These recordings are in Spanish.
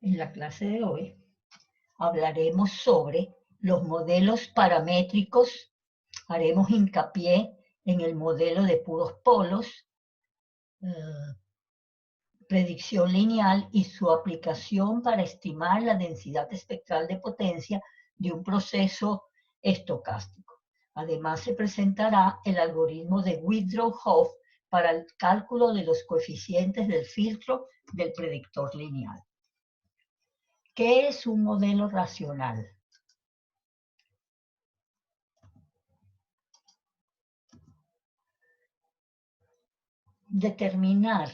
En la clase de hoy hablaremos sobre los modelos paramétricos, haremos hincapié en el modelo de puros polos, predicción lineal y su aplicación para estimar la densidad espectral de potencia de un proceso estocástico. Además, se presentará el algoritmo de Wheatstone-Hoff para el cálculo de los coeficientes del filtro del predictor lineal. ¿Qué es un modelo racional? Determinar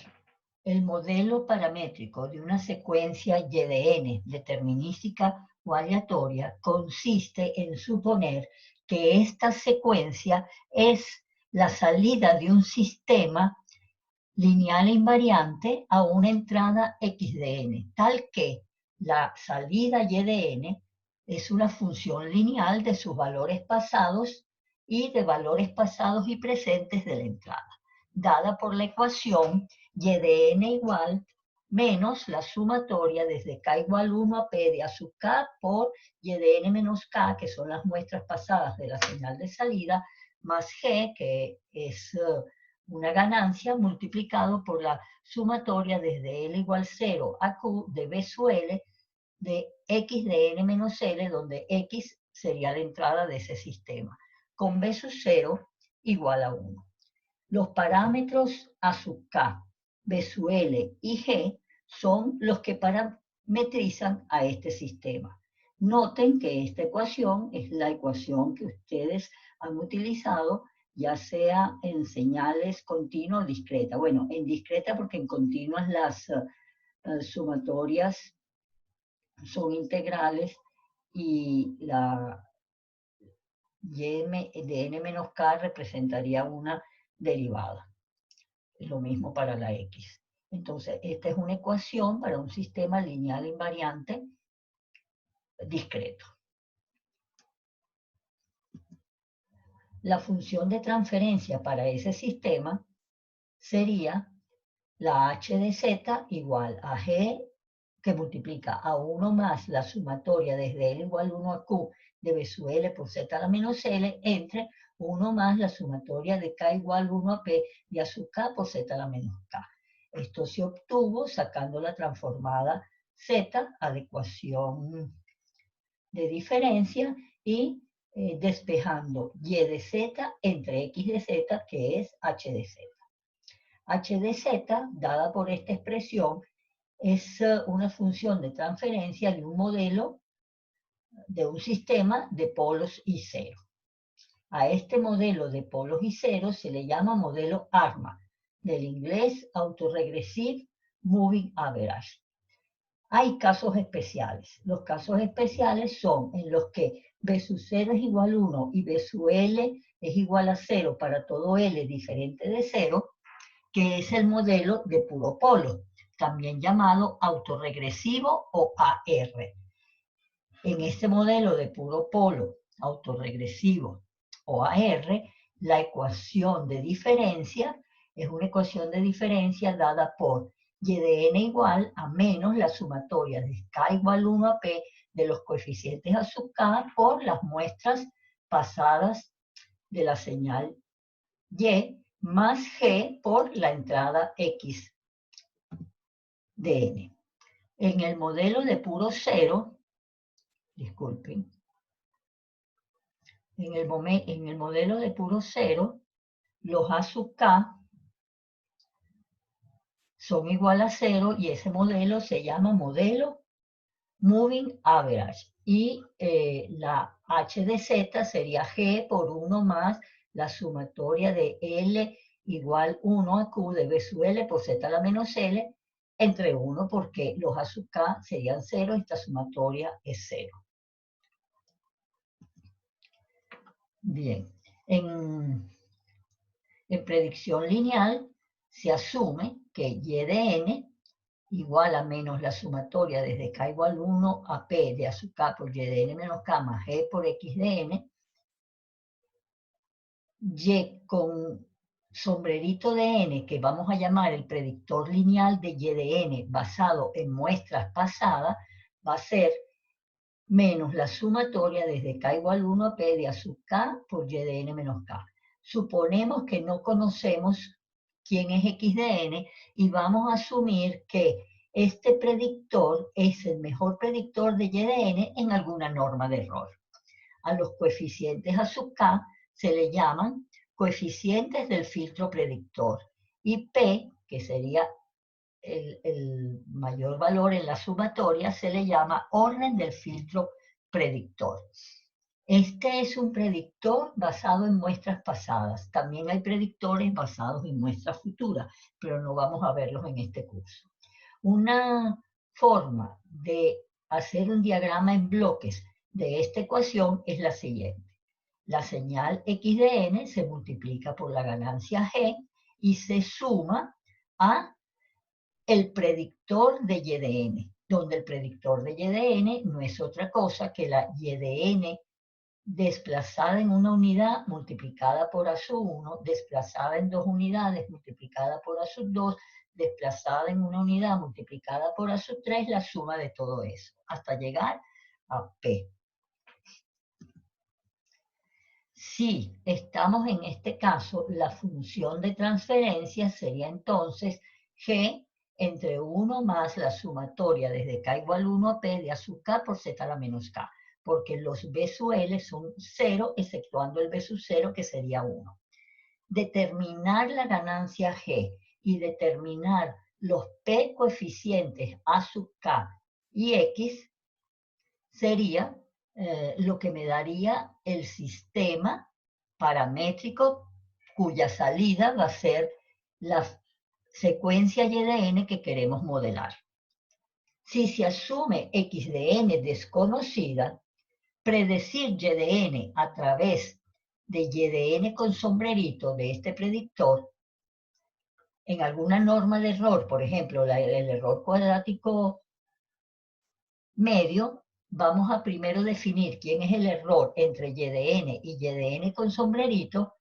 el modelo paramétrico de una secuencia Y de n determinística o aleatoria consiste en suponer que esta secuencia es la salida de un sistema lineal invariante a una entrada x de n, tal que la salida y de n es una función lineal de sus valores pasados y de valores pasados y presentes de la entrada, dada por la ecuación y de n igual menos la sumatoria desde k igual 1 a p de a sub k por y de n menos k, que son las muestras pasadas de la señal de salida, más g, que es una ganancia, multiplicado por la sumatoria desde L igual 0 a Q de B sub L de X de N menos L, donde X sería la entrada de ese sistema, con B sub 0 igual a 1. Los parámetros A sub K, B sub L y G son los que parametrizan a este sistema. Noten que esta ecuación es la ecuación que ustedes han utilizado, ya sea en señales continua o discreta. Bueno, en discreta porque en continuas las sumatorias son integrales y la y de n menos k representaría una derivada. Es lo mismo para la x. Entonces, esta es una ecuación para un sistema lineal invariante discreto. La función de transferencia para ese sistema sería la h de z igual a g, que multiplica a 1 más la sumatoria desde L igual 1 a Q de B sub L por Z a la menos L, entre 1 más la sumatoria de K igual 1 a P de A sub K por Z a la menos K. Esto se obtuvo sacando la transformada Z a la ecuación de diferencia y despejando Y de Z entre X de Z, que es H de Z. H de Z, dada por esta expresión, es una función de transferencia de un modelo, de un sistema de polos y cero. A este modelo de polos y ceros se le llama modelo ARMA, del inglés Autoregressive Moving Average. Hay casos especiales. Los casos especiales son en los que B sub 0 es igual a 1 y B sub L es igual a 0 para todo L diferente de 0, que es el modelo de puro polo, también llamado autorregresivo o AR. En este modelo de puro polo autorregresivo o AR, la ecuación de diferencia es una ecuación de diferencia dada por y de n igual a menos la sumatoria de k igual 1 a p de los coeficientes a sub k por las muestras pasadas de la señal y más g por la entrada x de n. En el modelo de puro cero, disculpen, en el modelo de puro cero, los a sub k son igual a 0 y ese modelo se llama modelo Moving Average. Y la h de z sería g por 1 más la sumatoria de L igual 1 a Q de B sub L por Z a la menos L entre 1, porque los A sub K serían 0 y esta sumatoria es 0. Bien, en predicción lineal se asume que Y de n igual a menos la sumatoria desde K igual 1 a P de A sub K por Y de n menos K más G por X de n, Y con sombrerito de n, que vamos a llamar el predictor lineal de y de n basado en muestras pasadas, va a ser menos la sumatoria desde k igual 1 a p de a sub k por y de n menos k. Suponemos que no conocemos quién es x de n y vamos a asumir que este predictor es el mejor predictor de y de n en alguna norma de error. A los coeficientes a sub k se le llaman coeficientes del filtro predictor y p, que sería el mayor valor en la sumatoria, se le llama orden del filtro predictor. Este es un predictor basado en muestras pasadas. También hay predictores basados en muestras futuras, pero no vamos a verlos en este curso. Una forma de hacer un diagrama en bloques de esta ecuación es la siguiente. La señal x de n se multiplica por la ganancia g y se suma a el predictor de y de n, donde el predictor de y de n no es otra cosa que la y de n desplazada en una unidad multiplicada por a sub 1, desplazada en 2 unidades multiplicada por a sub 2, desplazada en una unidad multiplicada por a sub 3, la suma de todo eso, hasta llegar a p. Si estamos en este caso, la función de transferencia sería entonces g entre 1 más la sumatoria desde k igual 1 a p de a sub k por z a la menos k, porque los b sub l son 0, exceptuando el b sub 0, que sería 1. Determinar la ganancia g y determinar los p coeficientes a sub k y x sería lo que me daría el sistema paramétrico cuya salida va a ser la secuencia y de n que queremos modelar. Si se asume x de n desconocida, predecir y de n a través de y de n con sombrerito de este predictor, en alguna norma de error, por ejemplo, el error cuadrático medio, vamos a primero definir quién es el error entre y de n y y de n con sombrerito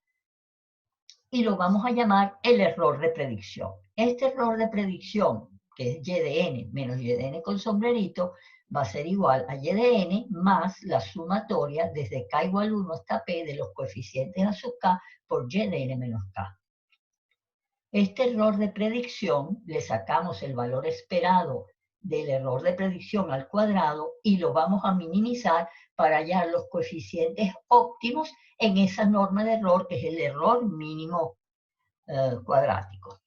y lo vamos a llamar el error de predicción. Este error de predicción, que es y de n menos y de n con sombrerito, va a ser igual a y de n más la sumatoria desde k igual 1 hasta p de los coeficientes a sub k por y de n menos k. Este error de predicción le sacamos el valor esperado del error de predicción al cuadrado y lo vamos a minimizar para hallar los coeficientes óptimos en esa norma de error, que es el error mínimo cuadrático.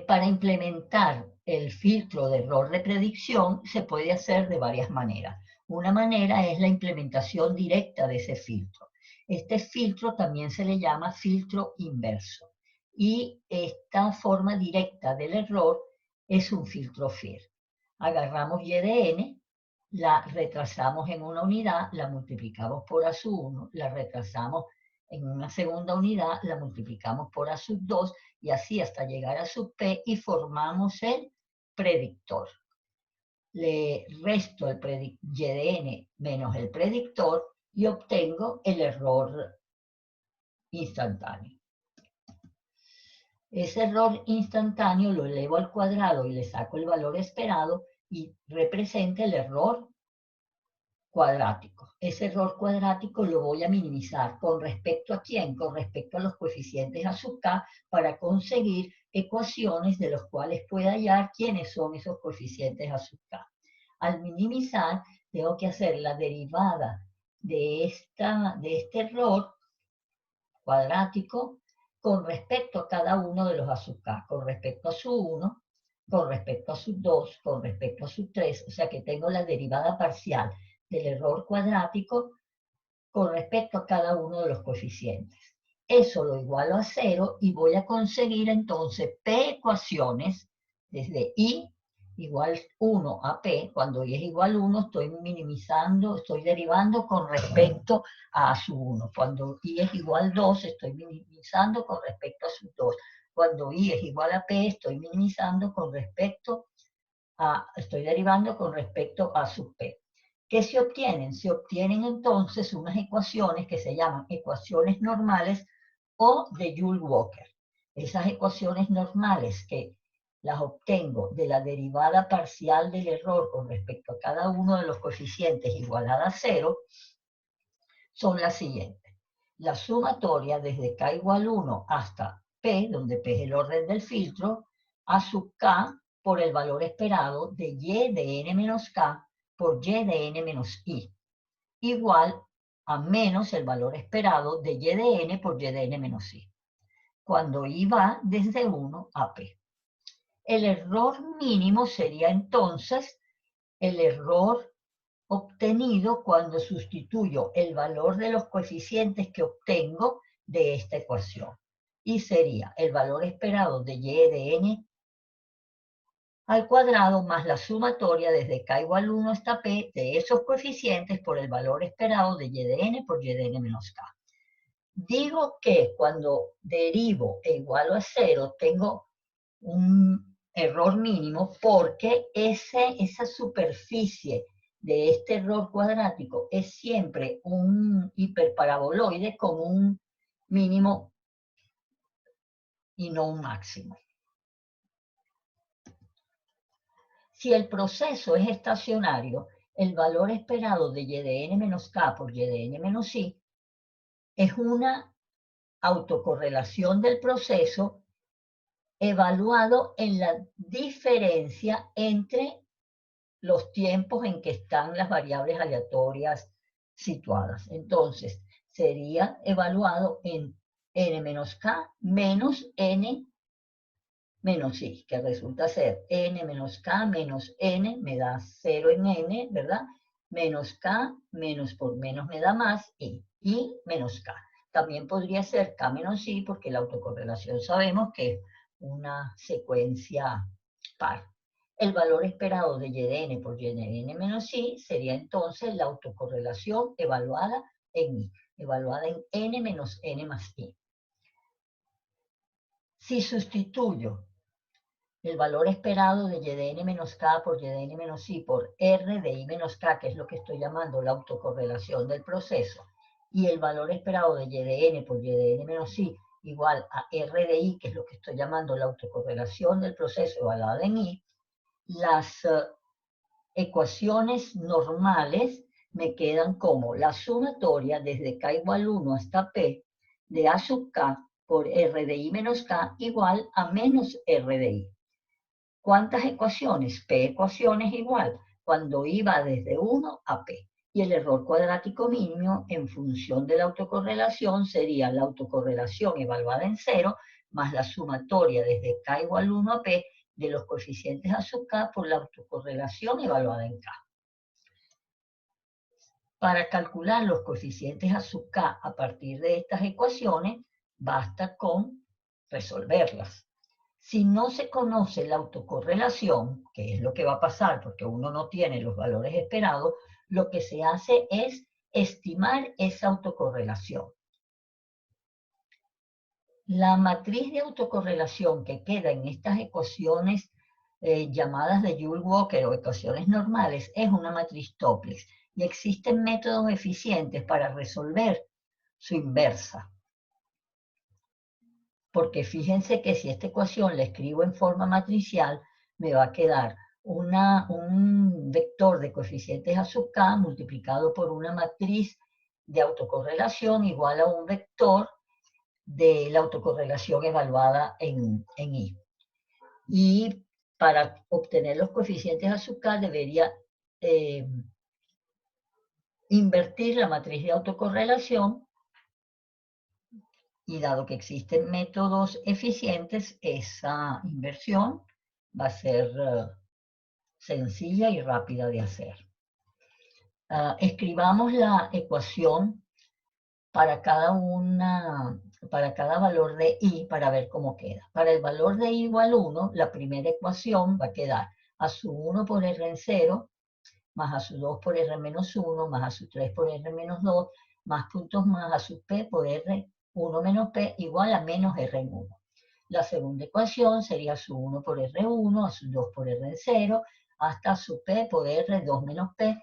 Para implementar el filtro de error de predicción se puede hacer de varias maneras. Una manera es la implementación directa de ese filtro. Este filtro también se le llama filtro inverso. Y esta forma directa del error es un filtro FIR. Agarramos y de n, la retrasamos en una unidad, la multiplicamos por a sub 1, la retrasamos en una segunda unidad, la multiplicamos por a sub 2 y así hasta llegar a sub p y formamos el predictor. Le resto el y de n menos el predictor y obtengo el error instantáneo. Ese error instantáneo lo elevo al cuadrado y le saco el valor esperado y representa el error cuadrático. Ese error cuadrático lo voy a minimizar. ¿Con respecto a quién? Con respecto a los coeficientes a sub k para conseguir ecuaciones de los cuales pueda hallar quiénes son esos coeficientes a sub k. Al minimizar, tengo que hacer la derivada de este error cuadrático con respecto a cada uno de los a sub k, con respecto a su 1, con respecto a su 2, con respecto a su 3, o sea que tengo la derivada parcial del error cuadrático con respecto a cada uno de los coeficientes. Eso lo igualo a 0 y voy a conseguir entonces p ecuaciones desde i igual 1 a p. Cuando i es igual a 1 estoy minimizando, estoy derivando con respecto a su 1. Cuando i es igual a 2 estoy minimizando con respecto a su 2. Cuando i es igual a p estoy minimizando con respecto a, estoy derivando con respecto a sub p. ¿Qué se obtienen? Se obtienen entonces unas ecuaciones que se llaman ecuaciones normales o de Joule-Walker. Esas ecuaciones normales que las obtengo de la derivada parcial del error con respecto a cada uno de los coeficientes igualada a 0 son las siguientes. La sumatoria desde k igual 1 hasta p, donde p es el orden del filtro, a sub k por el valor esperado de y de n menos k por y de n menos i, igual a menos el valor esperado de y de n por y de n menos i, cuando i va desde 1 a p. El error mínimo sería entonces el error obtenido cuando sustituyo el valor de los coeficientes que obtengo de esta ecuación. Y sería el valor esperado de y de n al cuadrado más la sumatoria desde k igual 1 hasta p de esos coeficientes por el valor esperado de y de n por y de n menos k. Digo que cuando derivo e igualo a 0 tengo un error mínimo porque esa superficie de este error cuadrático es siempre un hiperparaboloide con un mínimo y no un máximo. Si el proceso es estacionario, el valor esperado de y de n menos k por y de n menos i es una autocorrelación del proceso evaluado en la diferencia entre los tiempos en que están las variables aleatorias situadas. Entonces, sería evaluado en n menos k menos n menos i, que resulta ser n menos k menos n, me da 0 en n, ¿verdad? Menos k, menos por menos me da más, i menos k. También podría ser k menos i, porque la autocorrelación sabemos que es una secuencia par. El valor esperado de y de n por y de n menos i sería entonces la autocorrelación evaluada en i, evaluada en n menos n más i. Si sustituyo el valor esperado de y de n menos k por y de n menos i por r de i menos k, que es lo que estoy llamando la autocorrelación del proceso, y el valor esperado de y de n por y de n menos i igual a r de i, que es lo que estoy llamando la autocorrelación del proceso evaluada en i, las ecuaciones normales me quedan como la sumatoria desde k igual 1 hasta p de a sub k por r de i menos k igual a menos r de i. ¿Cuántas ecuaciones? P ecuaciones igual, cuando i va desde 1 a p. Y el error cuadrático mínimo en función de la autocorrelación sería la autocorrelación evaluada en 0 más la sumatoria desde k igual 1 a p de los coeficientes a sub k por la autocorrelación evaluada en k. Para calcular los coeficientes a sub k a partir de estas ecuaciones, basta con resolverlas. Si no se conoce la autocorrelación, que es lo que va a pasar porque uno no tiene los valores esperados, lo que se hace es estimar esa autocorrelación. La matriz de autocorrelación que queda en estas ecuaciones llamadas de Joule-Walker o ecuaciones normales es una matriz Toeplitz y existen métodos eficientes para resolver su inversa. Porque fíjense que si esta ecuación la escribo en forma matricial, me va a quedar un vector de coeficientes a sub k multiplicado por una matriz de autocorrelación igual a un vector de la autocorrelación evaluada en i. Y para obtener los coeficientes a sub k debería invertir la matriz de autocorrelación. Y dado que existen métodos eficientes, esa inversión va a ser sencilla y rápida de hacer. Escribamos la ecuación para cada valor de i para ver cómo queda. Para el valor de i igual 1, la primera ecuación va a quedar a su 1 por r en 0, más a su 2 por r menos 1, más a su 3 por r menos 2, más puntos más a su p por r 1 menos p igual a menos r en 1. La segunda ecuación sería su 1 por r1, a su 2 por r en 0, hasta su p por r2 menos p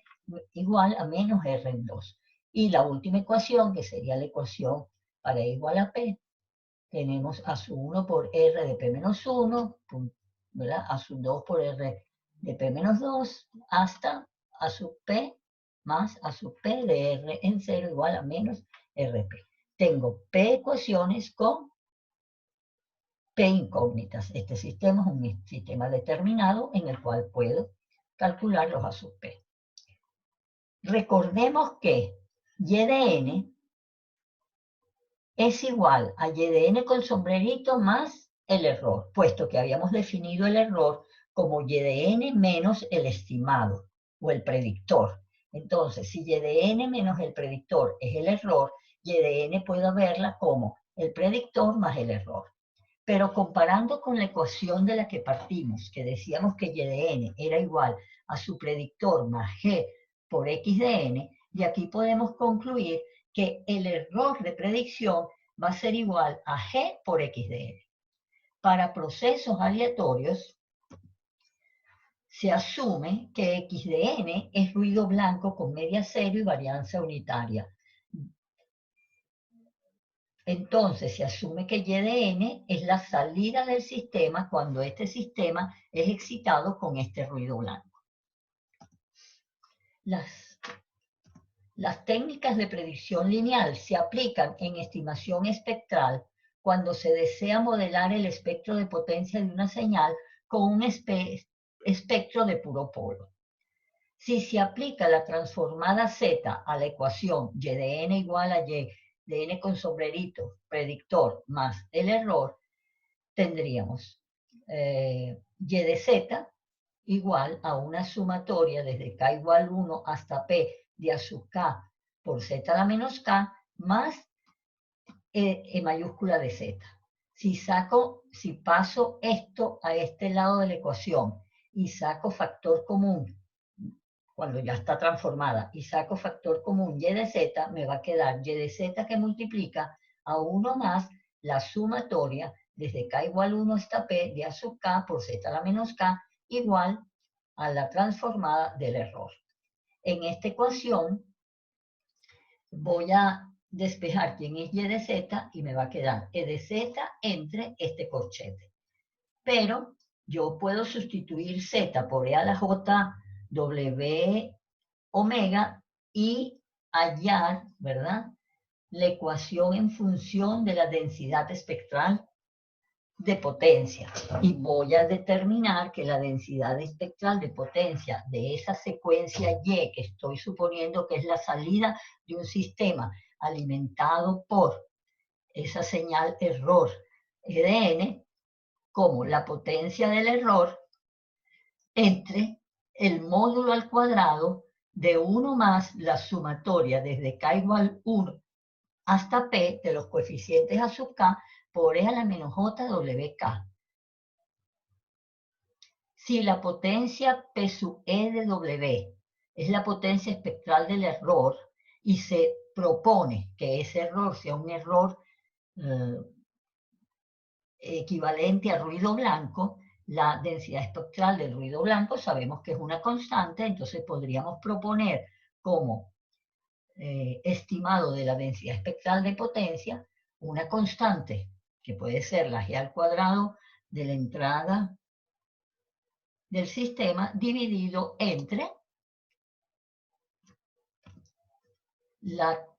igual a menos R en 2. Y la última ecuación, que sería la ecuación para E igual a P, tenemos A sub 1 por R de P menos 1, ¿verdad? A sub 2 por R de P menos 2, hasta A sub P más A sub P de R en 0 igual a menos RP. Tengo P ecuaciones con P incógnitas. Este sistema es un sistema determinado en el cual puedo calcular los A sub P. Recordemos que Y de n es igual a Y de n con sombrerito más el error, puesto que habíamos definido el error como Y de n menos el estimado o el predictor. Entonces, si Y de n menos el predictor es el error, Y de n puedo verla como el predictor más el error. Pero comparando con la ecuación de la que partimos, que decíamos que Y de n era igual a su predictor más G por X de n, de aquí podemos concluir que el error de predicción va a ser igual a G por X de n. Para procesos aleatorios, se asume que X de n es ruido blanco con media cero y varianza unitaria. Entonces se asume que Y de n es la salida del sistema cuando este sistema es excitado con este ruido blanco. Las técnicas de predicción lineal se aplican en estimación espectral cuando se desea modelar el espectro de potencia de una señal con un espectro de puro polo. Si se aplica la transformada Z a la ecuación Y de n igual a Y de n con sombrerito, predictor, más el error, tendríamos Y de Z igual a una sumatoria desde K igual 1 hasta P de A sub K por Z a la menos K más E mayúscula de Z. Si paso esto a este lado de la ecuación y saco factor común, cuando ya está transformada, y saco factor común Y de Z, me va a quedar Y de Z que multiplica a 1 más la sumatoria desde K igual 1 hasta P de A sub K por Z a la menos K igual a la transformada del error. En esta ecuación voy a despejar quién es Y de Z y me va a quedar E de Z entre este corchete. Pero yo puedo sustituir Z por E a la J W omega y hallar, ¿verdad?, la ecuación en función de la densidad espectral de potencia. Y voy a determinar que la densidad espectral de potencia de esa secuencia Y, que estoy suponiendo que es la salida de un sistema alimentado por esa señal error EDN, como la potencia del error entre el módulo al cuadrado de 1 más la sumatoria desde K igual 1 hasta P de los coeficientes A sub K por E a la menos J WK. Si la potencia P sub E de W es la potencia espectral del error y se propone que ese error sea un error equivalente a ruido blanco, la densidad espectral del ruido blanco sabemos que es una constante, entonces podríamos proponer como estimado de la densidad espectral de potencia una constante que puede ser la G al cuadrado de la entrada del sistema dividido entre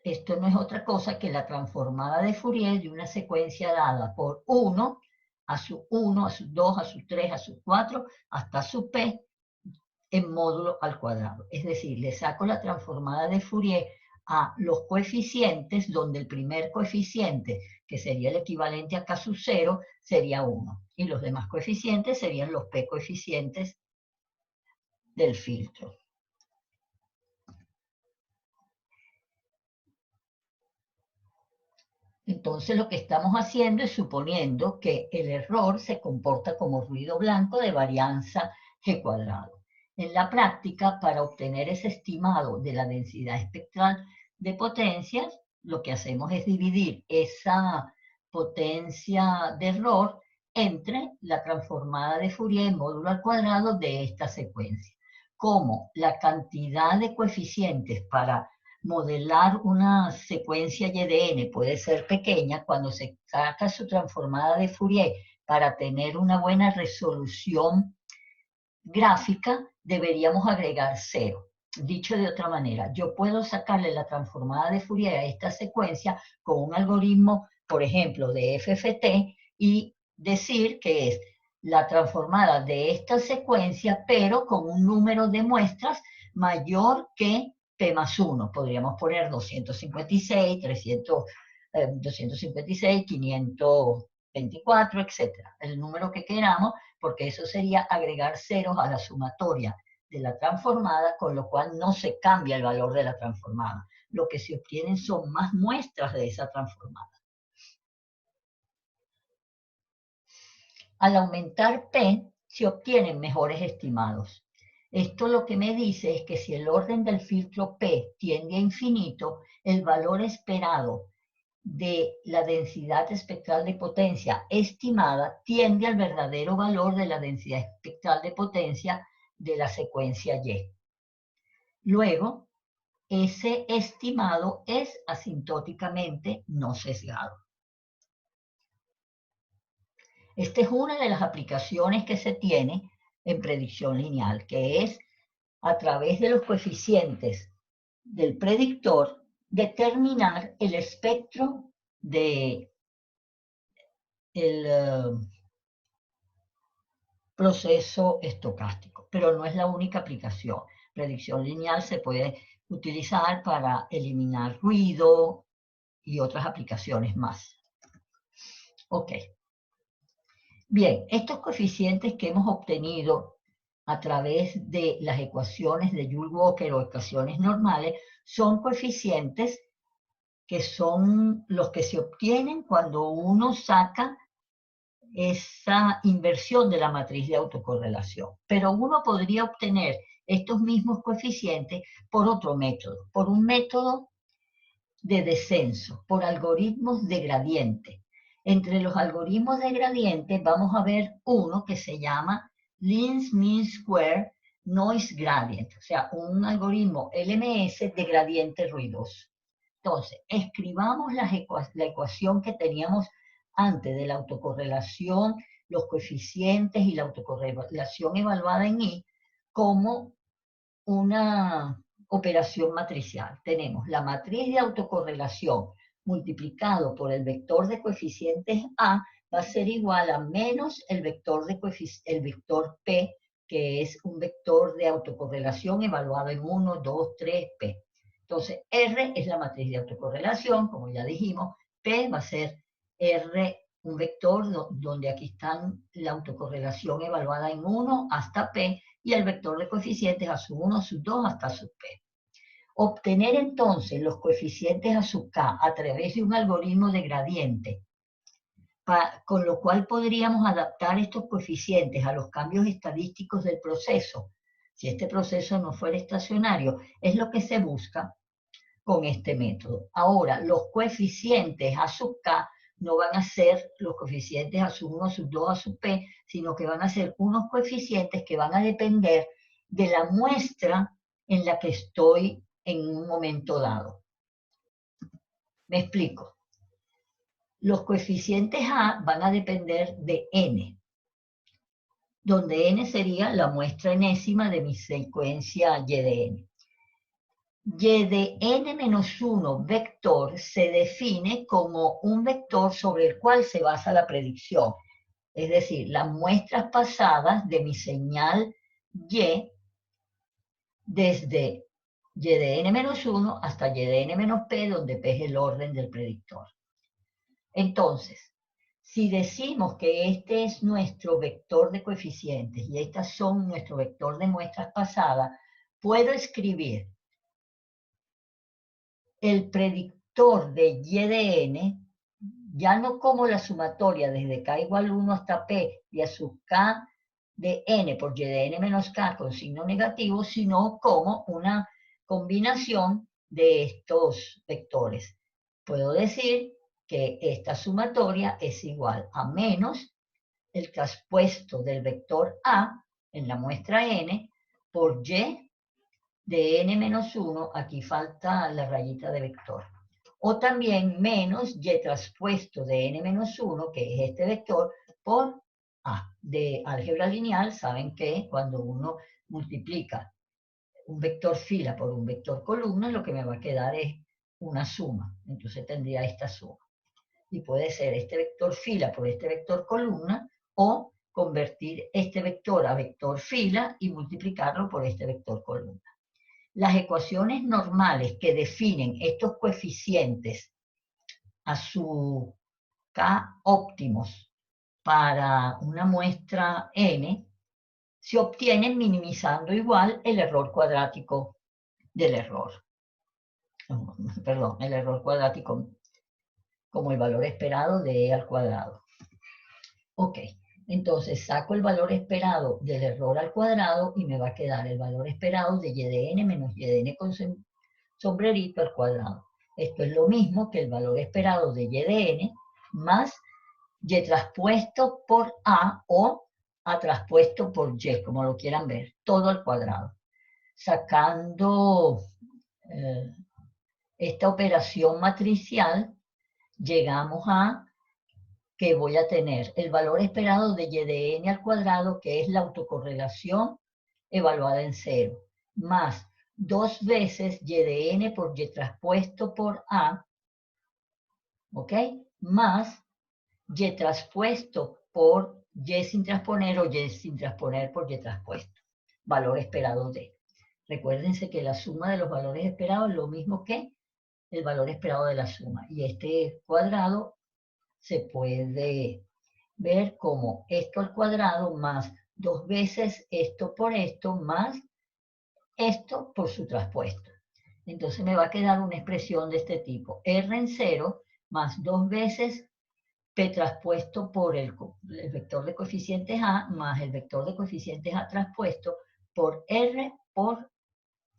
esto no es otra cosa que la transformada de Fourier de una secuencia dada por 1 a sub 1, a sub 2, a sub 3, a sub 4, hasta sub P en módulo al cuadrado. Es decir, le saco la transformada de Fourier a los coeficientes, donde el primer coeficiente, que sería el equivalente a K sub 0, sería 1. Y los demás coeficientes serían los P coeficientes del filtro. Entonces lo que estamos haciendo es suponiendo que el error se comporta como ruido blanco de varianza G cuadrado. En la práctica, para obtener ese estimado de la densidad espectral de potencias, lo que hacemos es dividir esa potencia de error entre la transformada de Fourier módulo al cuadrado de esta secuencia. cómo la cantidad de coeficientes para modelar una secuencia YDN puede ser pequeña, cuando se saca su transformada de Fourier para tener una buena resolución gráfica, deberíamos agregar 0. Dicho de otra manera, yo puedo sacarle la transformada de Fourier a esta secuencia con un algoritmo, por ejemplo, de FFT y decir que es la transformada de esta secuencia, pero con un número de muestras mayor que P más 1. Podríamos poner 256, 300, 256, 524, etc. El número que queramos, porque eso sería agregar ceros a la sumatoria de la transformada, con lo cual no se cambia el valor de la transformada. Lo que se obtienen son más muestras de esa transformada. Al aumentar P, se obtienen mejores estimados. Esto lo que me dice es que si el orden del filtro P tiende a infinito, el valor esperado de la densidad espectral de potencia estimada tiende al verdadero valor de la densidad espectral de potencia de la secuencia Y. Luego, ese estimado es asintóticamente no sesgado. Esta es una de las aplicaciones que se tiene en predicción lineal, que es a través de los coeficientes del predictor determinar el espectro del proceso estocástico, pero no es la única aplicación. Predicción lineal se puede utilizar para eliminar ruido y otras aplicaciones más. Ok. Bien, estos coeficientes que hemos obtenido a través de las ecuaciones de Joule-Walker o ecuaciones normales son coeficientes que son los que se obtienen cuando uno saca esa inversión de la matriz de autocorrelación. Pero uno podría obtener estos mismos coeficientes por otro método, por un método de descenso, por algoritmos de gradiente. Entre los algoritmos de gradiente vamos a ver uno que se llama Least Mean Square Noise Gradient, o sea, un algoritmo LMS de gradiente ruidoso. Entonces, escribamos la ecuación que teníamos antes de la autocorrelación, los coeficientes y la autocorrelación evaluada en I como una operación matricial. Tenemos la matriz de autocorrelación multiplicado por el vector de coeficientes A va a ser igual a menos el vector P, que es un vector de autocorrelación evaluado en 1, 2, 3, P. Entonces, R es la matriz de autocorrelación, como ya dijimos. P va a ser R, un vector donde aquí están la autocorrelación evaluada en 1 hasta P, y el vector de coeficientes a sub 1, sub 2 hasta sub P. Obtener entonces los coeficientes a sub K a través de un algoritmo de gradiente, con lo cual podríamos adaptar estos coeficientes a los cambios estadísticos del proceso. Si este proceso no fuera estacionario, es lo que se busca con este método. Ahora, los coeficientes a sub K no van a ser los coeficientes a sub 1, sub 2, a sub P, sino que van a ser unos coeficientes que van a depender de la muestra en la que estoy en un momento dado. Me explico. Los coeficientes A van a depender de N, donde N sería la muestra enésima de mi secuencia Y de N. Y de n-1 vector se define como un vector sobre el cual se basa la predicción. Es decir, las muestras pasadas de mi señal Y desde Y de n-1 hasta Y de n-p, donde P es el orden del predictor. Entonces, si decimos que este es nuestro vector de coeficientes y estas son nuestro vector de muestras pasadas, puedo escribir el predictor de Y de n, ya no como la sumatoria desde K igual 1 hasta P y a sub K de n por Y de n menos K con signo negativo, sino como una combinación de estos vectores. Puedo decir que esta sumatoria es igual a menos el traspuesto del vector A en la muestra n por y de n menos 1, aquí falta la rayita de vector. O también menos y traspuesto de n menos 1, que es este vector, por a. De álgebra lineal, saben que cuando uno multiplica un vector fila por un vector columna, lo que me va a quedar es una suma. Entonces tendría esta suma. Y puede ser este vector fila por este vector columna, o convertir este vector a vector fila y multiplicarlo por este vector columna. Las ecuaciones normales que definen estos coeficientes a su K óptimos para una muestra n se obtienen minimizando igual el error cuadrático del error. Perdón, el error cuadrático como el valor esperado de e al cuadrado. Ok, entonces saco el valor esperado del error al cuadrado y me va a quedar el valor esperado de y de n menos y de n con sombrerito al cuadrado. Esto es lo mismo que el valor esperado de y de n más y traspuesto por a o a traspuesto por y, como lo quieran ver, todo al cuadrado. Sacando esta operación matricial, llegamos a que voy a tener el valor esperado de y de n al cuadrado, que es la autocorrelación evaluada en 0, más 2 veces y de n por y traspuesto por a, ¿ok? Más y traspuesto por y sin transponer o y sin transponer por y traspuesto. Valor esperado de. Recuérdense que la suma de los valores esperados es lo mismo que el valor esperado de la suma. Y este cuadrado se puede ver como esto al cuadrado más 2 veces esto por esto más esto por su traspuesto. Entonces me va a quedar una expresión de este tipo. R en 0 más 2 veces P traspuesto por el vector de coeficientes A más el vector de coeficientes A traspuesto por R por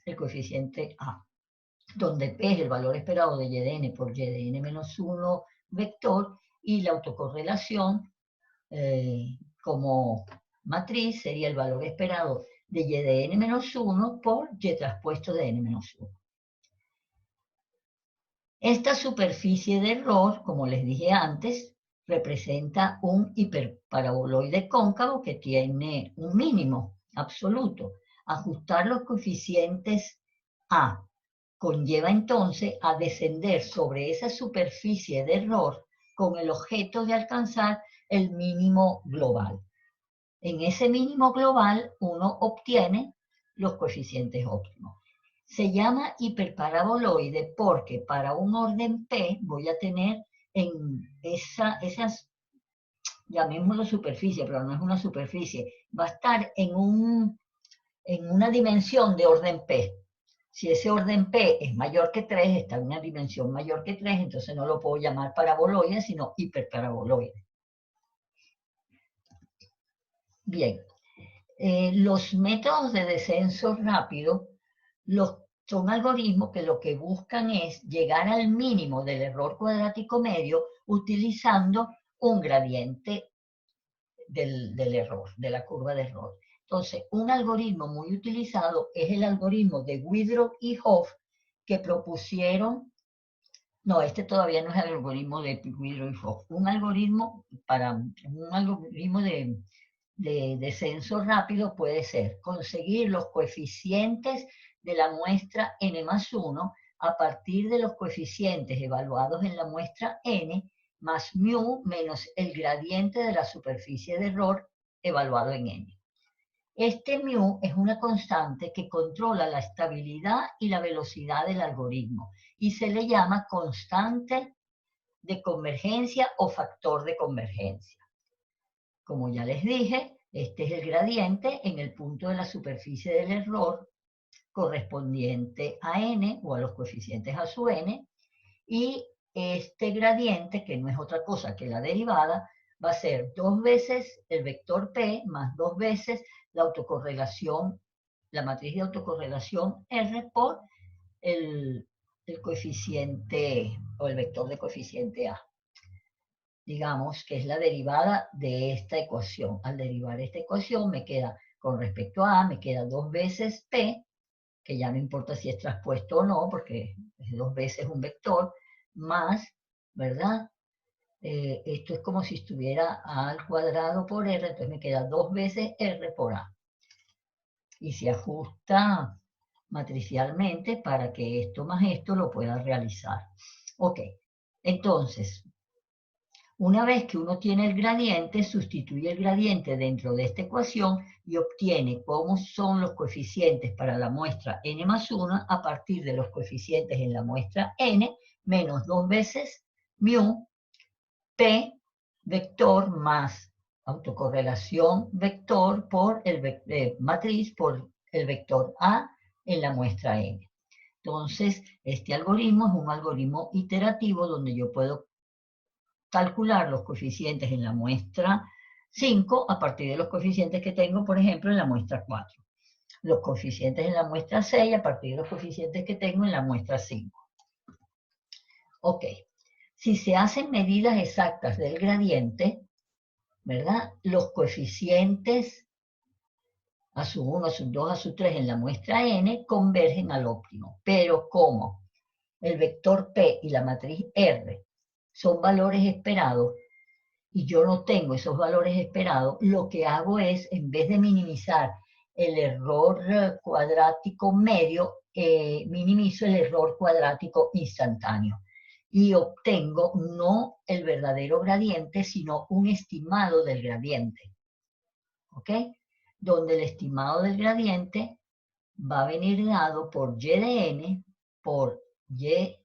el coeficiente A, donde P es el valor esperado de y de n por y de n menos 1 vector, y la autocorrelación como matriz sería el valor esperado de y de n menos 1 por y traspuesto de n menos 1. Esta superficie de error, como les dije antes, representa un hiperparaboloide cóncavo que tiene un mínimo absoluto. Ajustar los coeficientes A conlleva entonces a descender sobre esa superficie de error con el objeto de alcanzar el mínimo global. En ese mínimo global uno obtiene los coeficientes óptimos. Se llama hiperparaboloide porque para un orden P voy a tener en esas, llamémoslo superficie, pero no es una superficie, va a estar en una dimensión de orden P. Si ese orden P es mayor que 3, está en una dimensión mayor que 3, entonces no lo puedo llamar paraboloide, sino hiperparaboloide. Bien, los métodos de descenso rápido son algoritmos que lo que buscan es llegar al mínimo del error cuadrático medio utilizando un gradiente del error, de la curva de error. Entonces, un algoritmo muy utilizado es el algoritmo de Widrow y Hoff, que propusieron, no, este todavía no es el algoritmo de Widrow y Hoff, un algoritmo de descenso rápido puede ser conseguir los coeficientes de la muestra n más 1 a partir de los coeficientes evaluados en la muestra n más μ menos el gradiente de la superficie de error evaluado en n. Este μ es una constante que controla la estabilidad y la velocidad del algoritmo y se le llama constante de convergencia o factor de convergencia. Como ya les dije, este es el gradiente en el punto de la superficie del error correspondiente a n o a los coeficientes a su n, y este gradiente, que no es otra cosa que la derivada, va a ser 2 veces el vector P más 2 veces la autocorrelación, la matriz de autocorrelación R por el coeficiente o el vector de coeficiente A. Digamos que es la derivada de esta ecuación. Al derivar esta ecuación me queda con respecto a A, me queda 2 veces P, que ya no importa si es traspuesto o no, porque es 2 veces un vector, más, ¿verdad? Esto es como si estuviera A al cuadrado por R, entonces me queda 2 veces R por A. Y se ajusta matricialmente para que esto más esto lo pueda realizar. Ok, entonces, una vez que uno tiene el gradiente, sustituye el gradiente dentro de esta ecuación y obtiene cómo son los coeficientes para la muestra n más 1 a partir de los coeficientes en la muestra n menos 2 veces mu p vector más autocorrelación vector por matriz por el vector A en la muestra n. Entonces, este algoritmo es un algoritmo iterativo donde yo puedo calcular los coeficientes en la muestra 5 a partir de los coeficientes que tengo, por ejemplo, en la muestra 4. Los coeficientes en la muestra 6 a partir de los coeficientes que tengo en la muestra 5. Ok. Si se hacen medidas exactas del gradiente, ¿verdad? Los coeficientes a sub 1, a sub 2, a sub 3 en la muestra n convergen al óptimo. Pero como el vector P y la matriz R son valores esperados y yo no tengo esos valores esperados, lo que hago es, en vez de minimizar el error cuadrático medio, minimizo el error cuadrático instantáneo. Y obtengo no el verdadero gradiente, sino un estimado del gradiente. ¿Ok? Donde el estimado del gradiente va a venir dado por y de n por y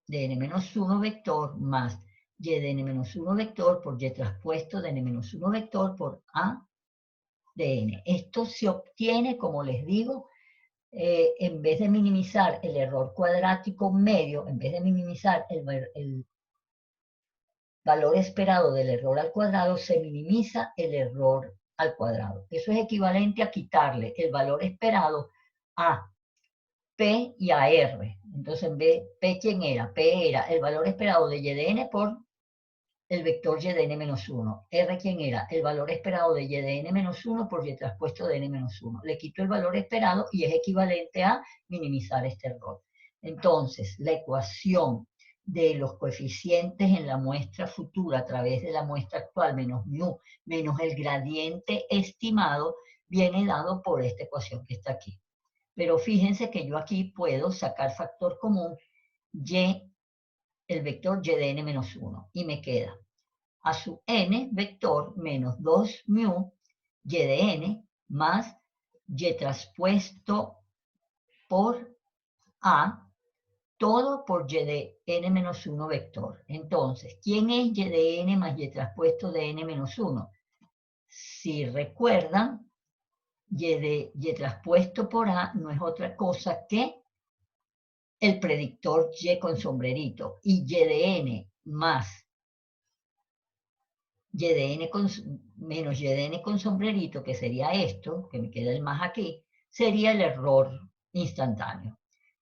de n-1 vector más y de n-1 vector por y traspuesto de n-1 vector por a de n. Esto se obtiene, como les digo, en vez de minimizar el error cuadrático medio, en vez de minimizar el valor esperado del error al cuadrado, se minimiza el error al cuadrado. Eso es equivalente a quitarle el valor esperado a P y a R. Entonces, en vez, P, ¿quién era? P era el valor esperado de y de n por el vector y de n-1. R, ¿quién era? El valor esperado de y de n-1 por y traspuesto de n-1. Le quito el valor esperado y es equivalente a minimizar este error. Entonces, la ecuación de los coeficientes en la muestra futura a través de la muestra actual menos mu menos el gradiente estimado viene dado por esta ecuación que está aquí. Pero fíjense que yo aquí puedo sacar factor común y, el vector y de n-1, y me queda a sub n vector menos 2 mu y de n más y traspuesto por a, todo por y de n-1 vector. Entonces, ¿quién es y de n más y traspuesto de n-1? Si recuerdan, y traspuesto por a no es otra cosa que el predictor y con sombrerito. Y de n más y de n menos y de n con sombrerito, que sería esto, que me queda el más aquí, sería el error instantáneo.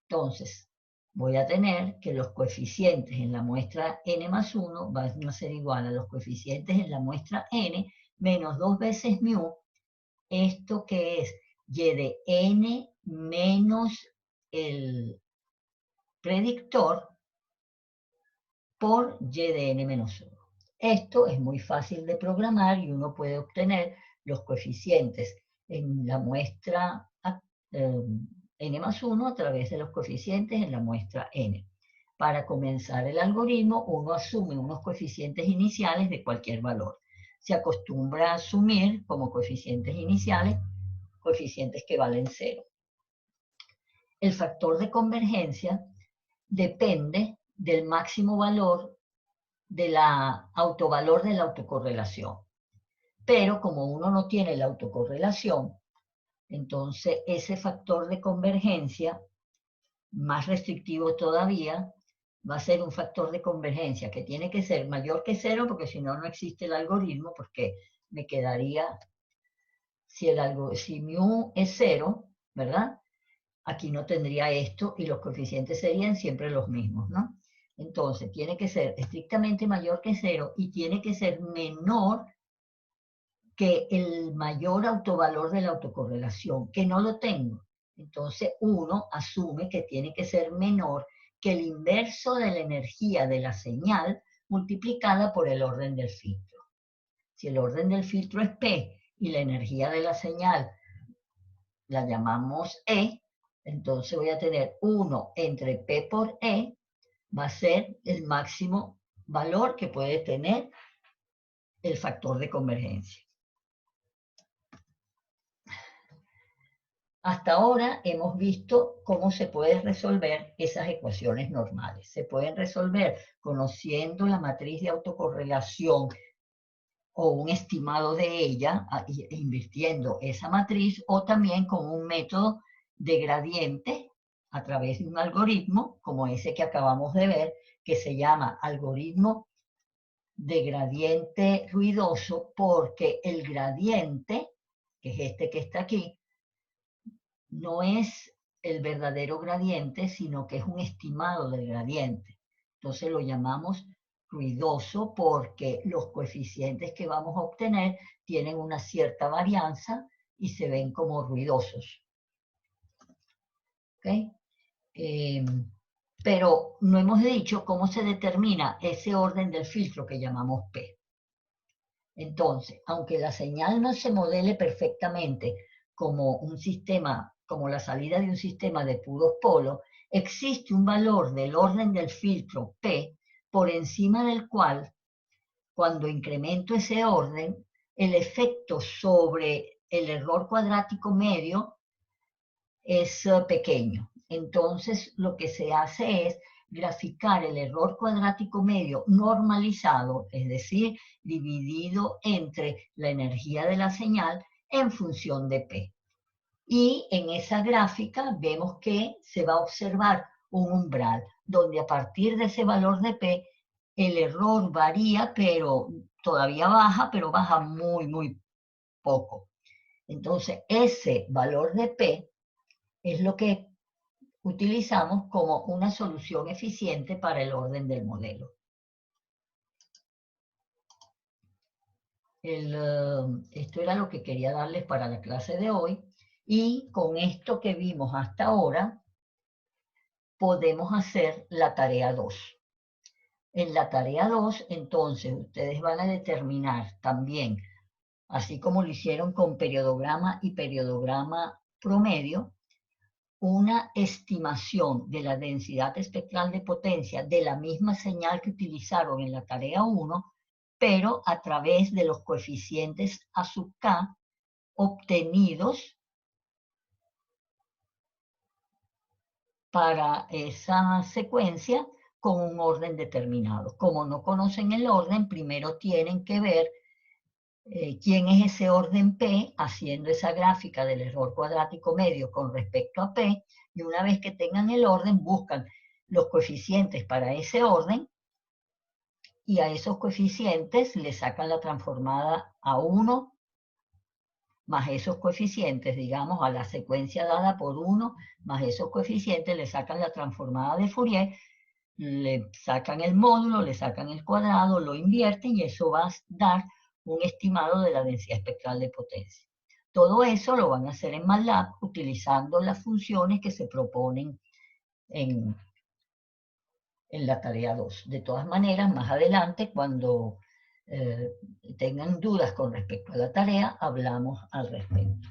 Entonces, voy a tener que los coeficientes en la muestra n más 1 van a ser igual a los coeficientes en la muestra n menos 2 veces mu, esto que es y de n menos el predictor por y de n menos 1. Esto es muy fácil de programar y uno puede obtener los coeficientes en la muestra n más 1 a través de los coeficientes en la muestra n. Para comenzar el algoritmo, uno asume unos coeficientes iniciales de cualquier valor. Se acostumbra a asumir como coeficientes iniciales coeficientes que valen 0. El factor de convergencia depende del máximo valor de la autovalor de la autocorrelación. Pero como uno no tiene la autocorrelación, entonces ese factor de convergencia, más restrictivo todavía, va a ser un factor de convergencia que tiene que ser mayor que 0, porque si no, no existe el algoritmo, porque me quedaría, si mu es 0, ¿verdad? Aquí no tendría esto y los coeficientes serían siempre los mismos, ¿no? Entonces, tiene que ser estrictamente mayor que 0 y tiene que ser menor que el mayor autovalor de la autocorrelación, que no lo tengo. Entonces uno asume que tiene que ser menor que el inverso de la energía de la señal multiplicada por el orden del filtro. Si el orden del filtro es P y la energía de la señal la llamamos E, entonces voy a tener 1 entre P por E, va a ser el máximo valor que puede tener el factor de convergencia. Hasta ahora hemos visto cómo se pueden resolver esas ecuaciones normales. Se pueden resolver conociendo la matriz de autocorrelación o un estimado de ella, invirtiendo esa matriz, o también con un método de gradiente a través de un algoritmo, como ese que acabamos de ver, que se llama algoritmo de gradiente ruidoso, porque el gradiente, que es este que está aquí, no es el verdadero gradiente, sino que es un estimado del gradiente. Entonces lo llamamos ruidoso porque los coeficientes que vamos a obtener tienen una cierta varianza y se ven como ruidosos. ¿Okay? Pero no hemos dicho cómo se determina ese orden del filtro que llamamos P. Entonces, aunque la señal no se modele perfectamente como un sistema, como la salida de un sistema de puros polos, existe un valor del orden del filtro P por encima del cual, cuando incremento ese orden, el efecto sobre el error cuadrático medio es pequeño. Entonces, lo que se hace es graficar el error cuadrático medio normalizado, es decir, dividido entre la energía de la señal en función de P. Y en esa gráfica vemos que se va a observar un umbral, donde a partir de ese valor de P, el error varía, pero todavía baja, pero baja muy, muy poco. Entonces, ese valor de P es lo que utilizamos como una solución eficiente para el orden del modelo. Esto era lo que quería darles para la clase de hoy, y con esto que vimos hasta ahora podemos hacer la tarea 2. En la tarea 2, entonces, ustedes van a determinar también, así como lo hicieron con periodograma y periodograma promedio, una estimación de la densidad espectral de potencia de la misma señal que utilizaron en la tarea 1, pero a través de los coeficientes A sub k obtenidos para esa secuencia con un orden determinado. Como no conocen el orden, primero tienen que ver quién es ese orden P, haciendo esa gráfica del error cuadrático medio con respecto a P, y una vez que tengan el orden, buscan los coeficientes para ese orden, y a esos coeficientes le sacan la transformada a 1, más esos coeficientes, digamos, a la secuencia dada por 1, más esos coeficientes, le sacan la transformada de Fourier, le sacan el módulo, le sacan el cuadrado, lo invierten, y eso va a dar un estimado de la densidad espectral de potencia. Todo eso lo van a hacer en MATLAB utilizando las funciones que se proponen en la tarea 2. De todas maneras, más adelante, cuando tengan dudas con respecto a la tarea, hablamos al respecto.